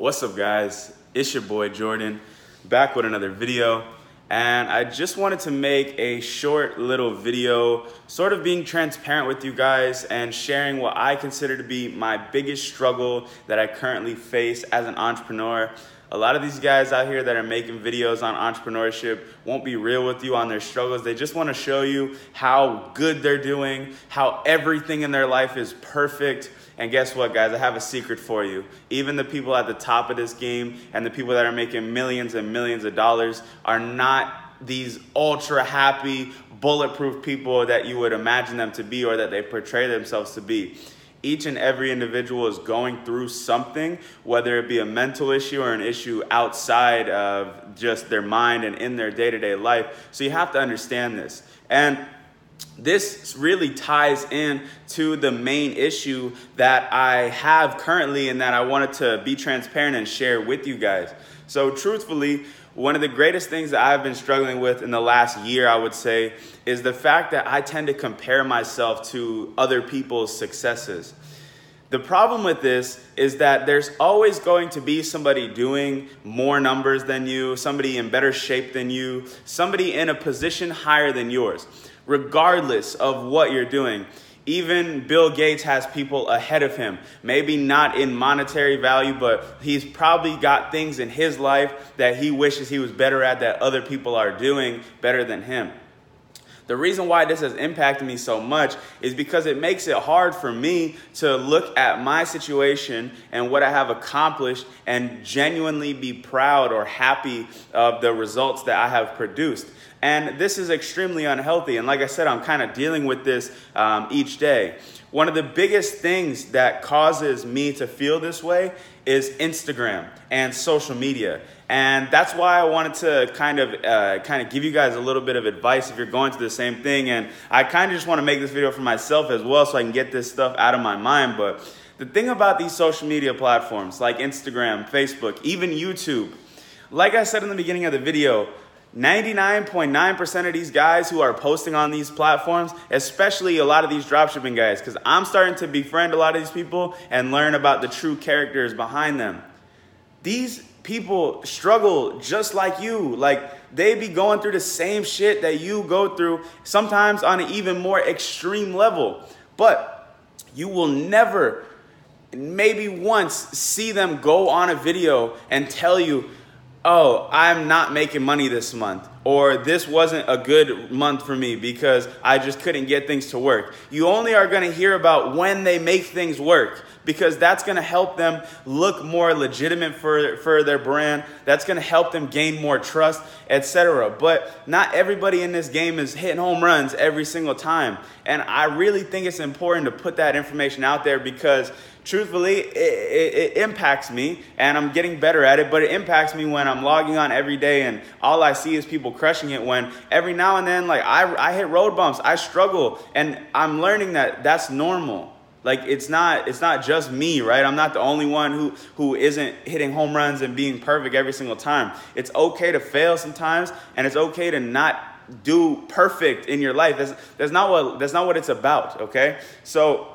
What's up, guys? It's your boy Jordan, back with another video. And I just wanted to make a short little video, sort of being transparent with you guys and sharing what I consider to be my biggest struggle that I currently face as an entrepreneur. A lot of these guys out here that are making videos on entrepreneurship won't be real with you on their struggles. They just want to show you how good they're doing, how everything in their life is perfect. And guess what, guys? I have a secret for you. Even the people at the top of this game and the people that are making millions and millions of dollars are not these ultra happy, bulletproof people that you would imagine them to be or that they portray themselves to be. Each and every individual is going through something, whether it be a mental issue or an issue outside of just their mind and in their day-to-day life. So you have to understand this. And this really ties in to the main issue that I have currently and that I wanted to be transparent and share with you guys. So truthfully, one of the greatest things that I've been struggling with in the last year, I would say, is the fact that I tend to compare myself to other people's successes. The problem with this is that there's always going to be somebody doing more numbers than you, somebody in better shape than you, somebody in a position higher than yours, regardless of what you're doing. Even Bill Gates has people ahead of him, maybe not in monetary value, but he's probably got things in his life that he wishes he was better at that other people are doing better than him. The reason why this has impacted me so much is because it makes it hard for me to look at my situation and what I have accomplished and genuinely be proud or happy of the results that I have produced. And this is extremely unhealthy. And like I said, I'm kind of dealing with this each day. One of the biggest things that causes me to feel this way is Instagram and social media. And that's why I wanted to kind of give you guys a little bit of advice if you're going through the same thing. And I kind of just want to make this video for myself as well so I can get this stuff out of my mind. But the thing about these social media platforms like Instagram, Facebook, even YouTube, like I said in the beginning of the video, 99.9% of these guys who are posting on these platforms, especially a lot of these dropshipping guys, because I'm starting to befriend a lot of these people and learn about the true characters behind them. These people struggle just like you. Like, they be going through the same shit that you go through, sometimes on an even more extreme level. But you will never, maybe once, see them go on a video and tell you, oh, I'm not making money this month, or this wasn't a good month for me because I just couldn't get things to work. You only are going to hear about when they make things work, because that's going to help them look more legitimate for their brand. That's going to help them gain more trust, etc. But not everybody in this game is hitting home runs every single time. And I really think it's important to put that information out there because truthfully, it impacts me, and I'm getting better at it, but it impacts me when I'm logging on every day and all I see is people crushing it, when every now and then, like, I hit road bumps, I struggle, and I'm learning that that's normal. Like, it's not just me, right? I'm not the only one who isn't hitting home runs and being perfect every single time. It's okay to fail sometimes, and it's okay to not do perfect in your life. That's not what it's about, okay? So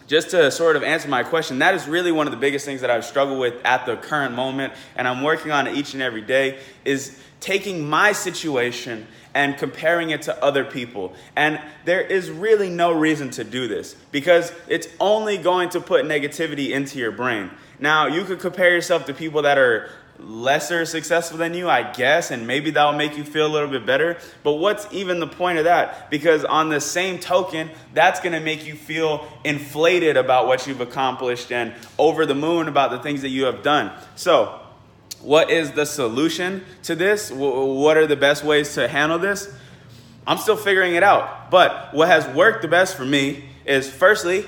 just to sort of answer my question, that is really one of the biggest things that I've struggled with at the current moment, and I'm working on it each and every day, is taking my situation and comparing it to other people. And there is really no reason to do this because it's only going to put negativity into your brain. Now, you could compare yourself to people that are lesser successful than you, I guess, and maybe that will make you feel a little bit better. But what's even the point of that? Because on the same token, that's going to make you feel inflated about what you've accomplished and over the moon about the things that you have done. So what is the solution to this? What are the best ways to handle this? I'm still figuring it out. But what has worked the best for me is, firstly,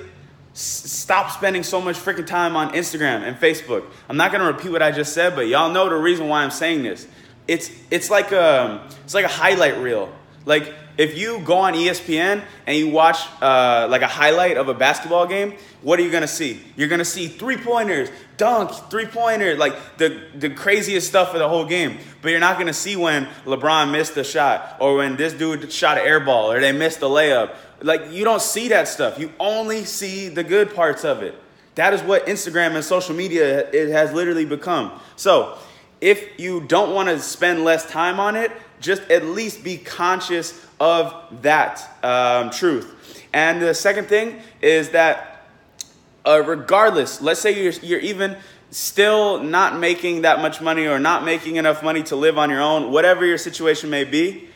stop spending so much freaking time on Instagram and Facebook. I'm not going to repeat what I just said, but y'all know the reason why I'm saying this. It's like a highlight reel. Like, if you go on ESPN and you watch like a highlight of a basketball game, what are you going to see? You're going to see three-pointers, dunk, three-pointer, like the craziest stuff of the whole game. But you're not going to see when LeBron missed a shot, or when this dude shot an air ball, or they missed a layup. Like, you don't see that stuff. You only see the good parts of it. that is what Instagram and social media it has literally become. So if you don't want to spend less time on it, just at least be conscious of that truth. And the second thing is that regardless, let's say you're even still not making that much money or not making enough money to live on your own, whatever your situation may be,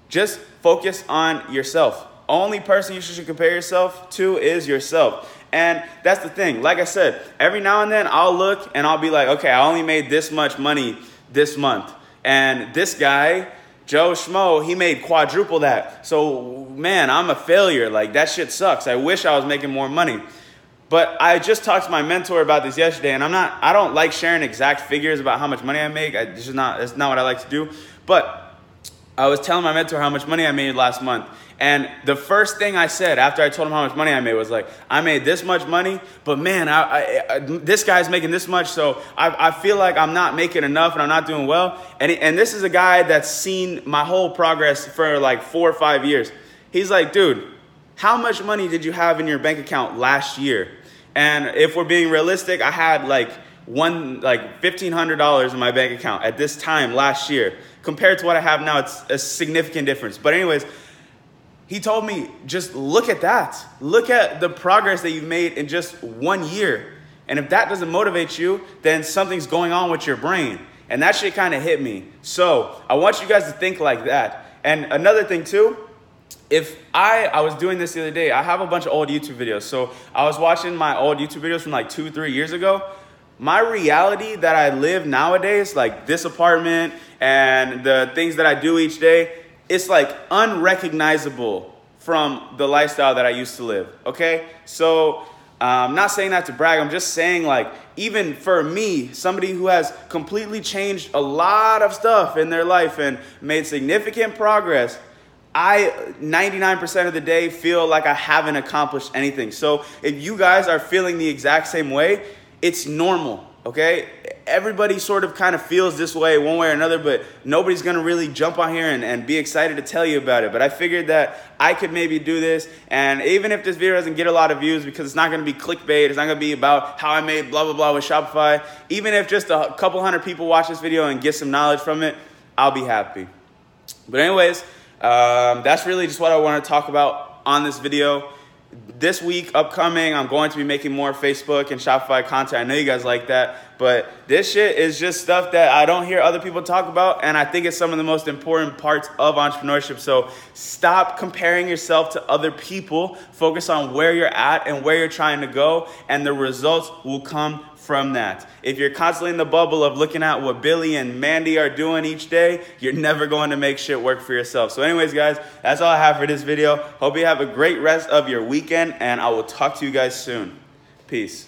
just focus on yourself. Only person you should compare yourself to is yourself. And that's the thing. Like I said, every now and then I'll look and I'll be like, okay, I only made this much money this month. And this guy, Joe Schmo, he made quadruple that. So, man, I'm a failure. Like, that shit sucks. I wish I was making more money. But I just talked to my mentor about this yesterday, and I don't like sharing exact figures about how much money I make. That's not what I like to do. But I was telling my mentor how much money I made last month. And the first thing I said after I told him how much money I made was like, I made this much money, but man, this guy's making this much, so I feel like I'm not making enough and I'm not doing well. And this is a guy that's seen my whole progress for like 4 or 5 years. He's like, dude, how much money did you have in your bank account last year? And if we're being realistic, I had like $1,500 in my bank account at this time last year. Compared to what I have now, it's a significant difference. But anyways, he told me, just look at that. Look at the progress that you've made in just 1 year. And if that doesn't motivate you, then something's going on with your brain. And that shit kind of hit me. So I want you guys to think like that. And another thing too, if I was doing this the other day, I have a bunch of old YouTube videos. So I was watching my old YouTube videos from like 2-3 years ago. My reality that I live nowadays, like this apartment and the things that I do each day, it's like unrecognizable from the lifestyle that I used to live, okay? So I'm not saying that to brag. I'm just saying, like, even for me, somebody who has completely changed a lot of stuff in their life and made significant progress, I 99% of the day feel like I haven't accomplished anything. So if you guys are feeling the exact same way, it's normal, okay? Everybody sort of kind of feels this way one way or another, but nobody's going to really jump on here and be excited to tell you about it. But I figured that I could maybe do this, and even if this video doesn't get a lot of views, because it's not going to be clickbait, it's not going to be about how I made blah, blah, blah with Shopify, even if just a couple hundred people watch this video and get some knowledge from it, I'll be happy. But anyways, that's really just what I want to talk about on this video. This week, upcoming, I'm going to be making more Facebook and Shopify content. I know you guys like that, but this shit is just stuff that I don't hear other people talk about, and I think it's some of the most important parts of entrepreneurship. So stop comparing yourself to other people. Focus on where you're at and where you're trying to go, and the results will come from that. If you're constantly in the bubble of looking at what Billy and Mandy are doing each day, you're never going to make shit work for yourself. So anyways, guys, that's all I have for this video. Hope you have a great rest of your weekend, and I will talk to you guys soon. Peace.